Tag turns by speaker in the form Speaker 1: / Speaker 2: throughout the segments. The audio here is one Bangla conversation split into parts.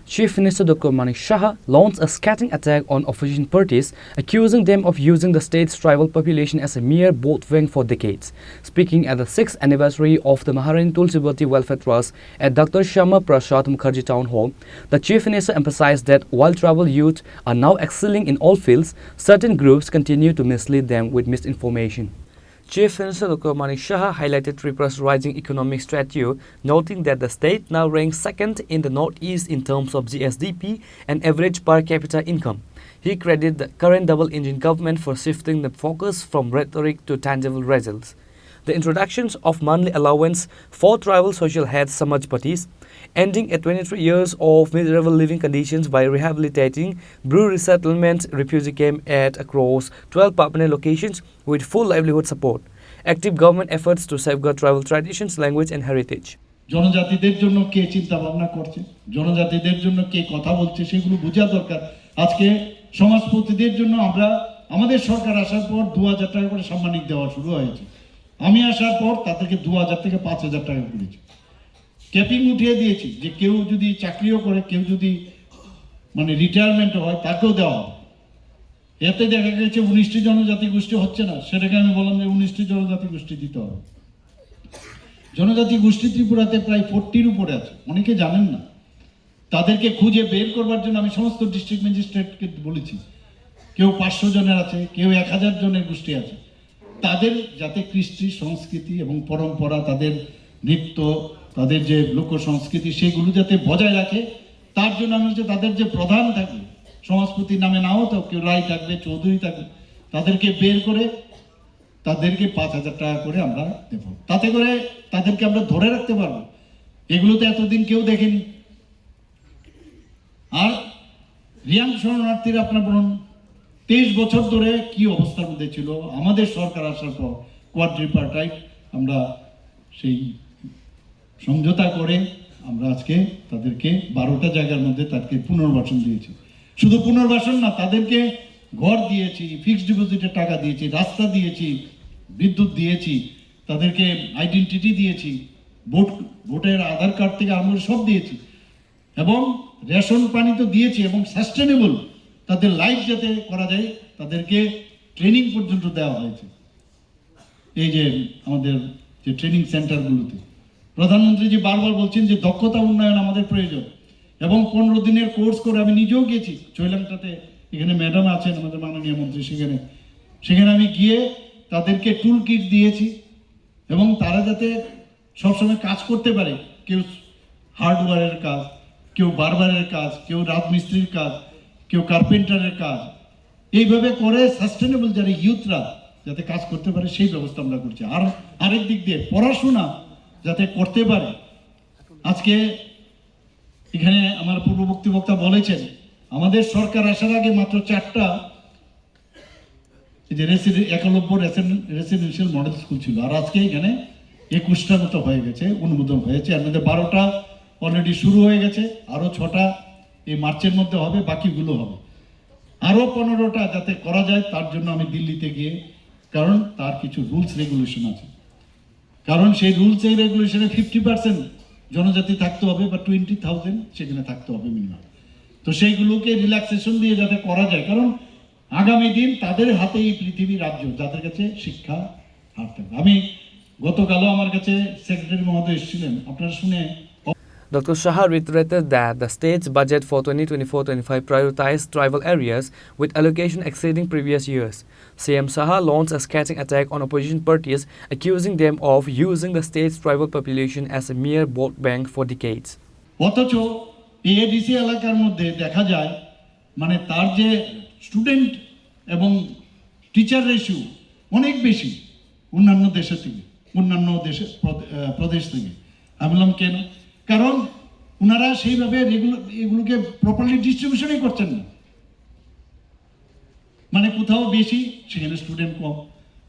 Speaker 1: Chief Minister Dr. Manik Shah launched a scathing attack on opposition parties, accusing them of using the state's tribal population as a mere vote bank for decades. Speaking at the 6th anniversary of the Maharani Tulsiwati Welfare Trust at Dr. Shyama Prasad Mukherjee Town Hall, the Chief Minister emphasized that while tribal youth are now excelling in all fields, certain groups continue to mislead them with misinformation. Chief Minister Dr. Manik Shah highlighted Tripura's rising economic stature, noting that the state now ranks second in the northeast in terms of GSDP and average per capita income. He credited the current double-engine government for shifting the focus from rhetoric to tangible results. The introduction of monthly allowance for tribal social heads Samajpatis, ending at 23 years of miserable living conditions by rehabilitating Bru resettlement refugee camp at across 12 permanent locations with full livelihood support. Active government efforts to safeguard tribal traditions, language and heritage.
Speaker 2: জনজাতিদের জন্য কে চিন্তা ভাবনা করছে, জনজাতিদের জন্য কে কথা বলছে সেগুলো বোঝা দরকার। আজকে সমাজপতিদের জন্য আমরা আমাদের সরকার আসার পর 2000 টাকা করে সম্মানিত দেওয়া শুরু হয়েছে। আমি আসার পর তাদেরকে 2000 থেকে 5000 টাকা করেছি। ক্যাপিং উঠিয়ে দিয়েছি যে কেউ যদি চাকরিও করে, কেউ যদি মানে রিটায়ারমেন্ট হয় তাকেও দেওয়া হবে। এতে দেখা গেছে 19টি জনজাতি গোষ্ঠী হচ্ছে না, সেটাকে আমি বললাম যে 19টি জনজাতি গোষ্ঠী দিতে হবে। জনজাতি গোষ্ঠী ত্রিপুরাতে প্রায় 40-র উপরে আছে, অনেকে জানেন না। তাদেরকে খুঁজে বের করবার জন্য আমি সমস্ত ডিস্ট্রিক্ট ম্যাজিস্ট্রেটকে বলেছি, কেউ 500 জনের আছে, কেউ 1000 জনের গোষ্ঠী আছে। তাদের যাতে কৃষ্টি সংস্কৃতি এবং পরম্পরা, তাদের নৃত্য, তাদের যে লোক সংস্কৃতি সেগুলো যাতে বজায় রাখে, তার জন্য আমি হচ্ছে তাদের যে প্রধান থাকবে, সমাজপতির নামে নাও তো কেউ রায় থাকবে, চৌধুরী থাকবে, তাদেরকে বের করে তাদেরকে 5000 টাকা করে আমরা দেব। তাতে করে তাদেরকে আমরা ধরে রাখতে পারবো। এগুলো তো এতদিন কেউ দেখেনি। আর রিয়াং শরণার্থীরা আপনার বলুন 23 বছর ধরে কি অবস্থার মধ্যে ছিল। আমাদের সরকার আসার পর কোয়াড্রিপার্টাইট আমরা সেই সমঝোতা করে আমরা আজকে তাদেরকে 12টা জায়গার মধ্যে তাদেরকে পুনর্বাসন দিয়েছি। শুধু পুনর্বাসন না, তাদেরকে ঘর দিয়েছি, ফিক্সড ডিপোজিটের টাকা দিয়েছি, রাস্তা দিয়েছি, বিদ্যুৎ দিয়েছি, তাদেরকে আইডেন্টিটি দিয়েছি, ভোটের আধার কার্ড থেকে আমরা সব দিয়েছি এবং রেশন পানি তো দিয়েছি এবং সাস্টেনেবল তাদের লাইফ যাতে করা যায় তাদেরকে ট্রেনিং পর্যন্ত দেওয়া হয়েছে। এই যে আমাদের যে ট্রেনিং সেন্টারগুলোতে প্রধানমন্ত্রীজি বারবার বলছেন যে দক্ষতা উন্নয়ন আমাদের প্রয়োজন এবং 15 দিনের কোর্স করে আমি নিজেও গেছি চৈলাংটাতে। এখানে ম্যাডাম আছেন আমাদের মাননীয় মন্ত্রী, সেখানে আমি গিয়ে তাদেরকে টুল কিট দিয়েছি এবং তারা যাতে সবসময় কাজ করতে পারে। কেউ হার্ডওয়্যারের কাজ, কেউ বারবারের কাজ, কেউ রাজমিস্ত্রির কাজ, কেউ কার্পেন্টারের কাজ, এইভাবে করে সাস্টেনেবল যারা ইউথরা যাতে কাজ করতে পারে সেই ব্যবস্থা আমরা করছি। আর আরেক দিক দিয়ে পড়াশোনা যাতে করতে পারে। আজকে এখানে আমার পূর্ববর্তী বক্তা বলেছেন আমাদের সরকার আসার আগে মাত্র 4টা যে একলব্য রেসিডেন্সিয়াল মডেল স্কুল ছিল, আর আজকে এখানে 21টার মতো হয়ে গেছে, অনুমোদন হয়েছে। এর মধ্যে 12টা অলরেডি শুরু হয়ে গেছে, আরো 6টা এই মার্চের মধ্যে হবে, বাকিগুলো হবে। আরো 15টা যাতে করা যায় তার জন্য আমি দিল্লিতে গিয়ে, কারণ তার কিছু রুলস রেগুলেশন আছে, কারণ সেই রুলস এই রেগুলেশনে 50% জনজাতি থাকতে হবে বা 20,000 সেখানে থাকতে হবে মিনিমাম। তো সেইগুলোকে রিল্যাক্সেশন দিয়ে যাতে করা যায়, কারণ আগামী দিন তাদের হাতে এই পৃথিবী রাজ্য, যাদের কাছে শিক্ষা হার থাকবে। আমি গতকালও আমার কাছে সেক্রেটারি মহোদয় এসেছিলেন, আপনারা শুনে।
Speaker 1: Dr. Shah reiterated that the state's budget for 2024-25 prioritized tribal areas with allocation exceeding previous years. CM Shah launched a scathing attack on opposition parties, accusing them of using the state's tribal population as a mere vote bank for decades.
Speaker 2: অথচ এডিসি এলাকার মধ্যে দেখা যায় মানে তার যে স্টুডেন্ট এবং টিচার রেশিও অনেক বেশি অন্যান্য দেশের থেকে, অন্যান্য দেশের প্রদেশ থেকে। আমি বললাম কেন? কারণ ওনারা সেইভাবে এগুলোকে প্রপারলি ডিস্ট্রিবিউশনই করছেন না। মানে কোথাও বেশি সেখানে স্টুডেন্ট কম,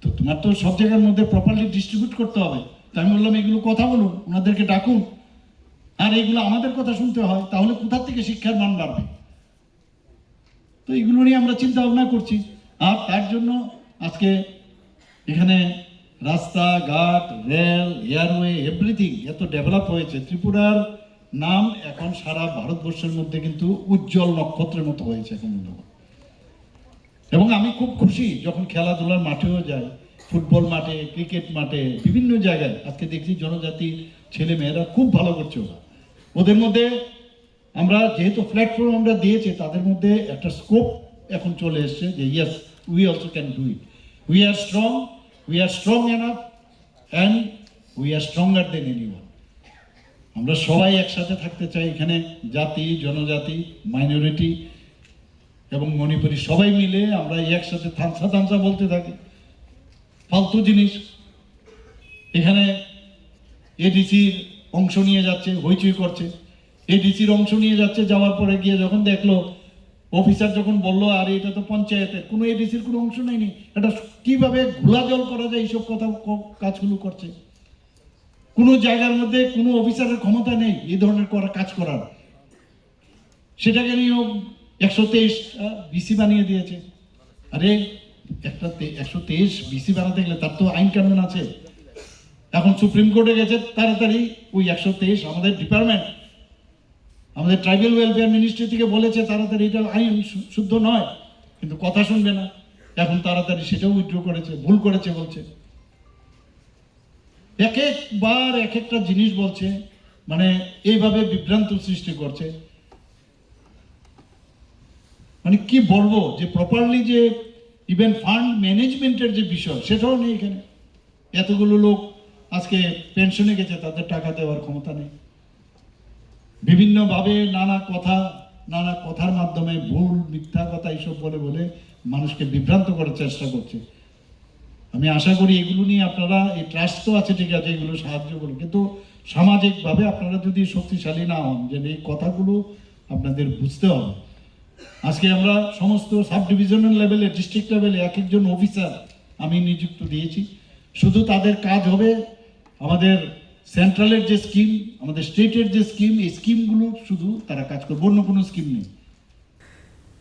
Speaker 2: তো তোমার তো সব জায়গার মধ্যে প্রপারলি ডিস্ট্রিবিউট করতে হবে। তো আমি বললাম এগুলো কথা বলুন, ওনাদেরকে ডাকুন, আর এগুলো আমাদের কথা শুনতে হয়, তাহলে কোথা থেকে শিক্ষার মান বাড়বে? তো এগুলো নিয়ে আমরা চিন্তা ভাবনা করছি। আর তার জন্য আজকে এখানে রাস্তাঘাট, রেল, এয়ারওয়ে, এভরিথিং এত ডেভেলপ হয়েছে। ত্রিপুরার নাম এখন সারা ভারতবর্ষের মধ্যে কিন্তু উজ্জ্বল নক্ষত্রের মতো হয়েছে এখন মূল্যবান। এবং আমি খুব খুশি যখন খেলাধুলার মাঠেও যাই, ফুটবল মাঠে, ক্রিকেট মাঠে, বিভিন্ন জায়গায় আজকে দেখছি জনজাতির ছেলে মেয়েরা খুব ভালো করছে। ওদের মধ্যে আমরা যেহেতু প্ল্যাটফর্ম আমরা দিয়েছি, তাদের মধ্যে একটা স্কোপ এখন চলে এসছে যে yes, we also can do it, we are strong enough and we are stronger than anyone. আমরা সবাই একসাথে থাকতে চাই এখানে, জাতি, জনজাতি, মাইনরিটি এবং মণিপুরি সবাই মিলে আমরা একসাথে থামসা বলতে থাকি। ফালতু জিনিস এখানে এডিসির অংশ নিয়ে যাচ্ছে, হইচই করছে, এডিসির অংশ নিয়ে যাচ্ছে, যাওয়ার পরে গিয়ে যখন দেখলো অফিসার যখন বললো আর এটা তো পঞ্চায়েতের, কোনো এডিসির কোনো অংশ নেয়নি, এটা কিভাবে ঘোলা জল করা যায় এইসব কথা কাজগুলো করছে। কোনো জায়গার মধ্যে কোনো অফিসারের ক্ষমতা নেই এই ধরনের কাজ করার, সেটাকে নিয়েও 123 বিসি বানিয়ে দিয়েছে। আরে একটা 123 বিসি বানাতে গেলে তার তো আইন কানুন আছে। এখন সুপ্রিম কোর্টে গেছে, তাড়াতাড়ি ওই 123 আমাদের ডিপার্টমেন্ট, আমাদের ট্রাইবাল ওয়েলফেয়ার মিনিস্ট্রি থেকে বলেছে তাড়াতাড়ি এটা আইন শুদ্ধ নয়, কিন্তু কথা শুনবে না। এখন তাড়াতাড়ি সেটাও উইথড্র করেছে, ভুল করেছে বলছে। এক একবার এক একটা জিনিস বলছে, মানে এইভাবে বিভ্রান্ত সৃষ্টি করছে। মানে কি বলবো, যে প্রপারলি যে ইভেন ফান্ড ম্যানেজমেন্টের যে বিষয় সেটাও নেই এখানে। এতগুলো লোক আজকে পেনশনে গেছে, তাদের টাকা দেওয়ার ক্ষমতা নেই। বিভিন্নভাবে নানা কথার মাধ্যমে ভুল মিথ্যা কথা এইসব বলে মানুষকে বিভ্রান্ত করার চেষ্টা করছে। আমি আশা করি এগুলো নিয়ে আপনারা, এই ট্রাস্ট তো আছে ঠিক আছে, এগুলো সাহায্য করুন, কিন্তু সামাজিকভাবে আপনারা যদি শক্তিশালী না হন, যে এই কথাগুলো আপনাদের বুঝতে হবে। আজকে আমরা সমস্ত সাব ডিভিশনাল লেভেলে, ডিস্ট্রিক্ট লেভেলে এক একজন অফিসার আমি নিযুক্ত দিয়েছি। শুধু তাদের কাজ হবে আমাদের সেন্ট্রালের যে স্কিম, আমাদের স্টেটের যে স্কিম, এই স্কিমগুলো শুধু তারা কাজ করবে, অন্য কোনো স্কিম নেই।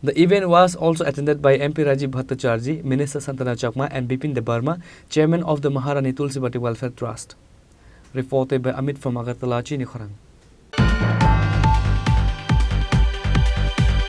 Speaker 1: The event was also attended by MP Rajiv Bhattacharjee, Minister Santana Chakma and Bipin Debarma, Chairman of the Maharani Tulsibati Welfare Trust. Reported by Amit from Agartala, Chini Khorang.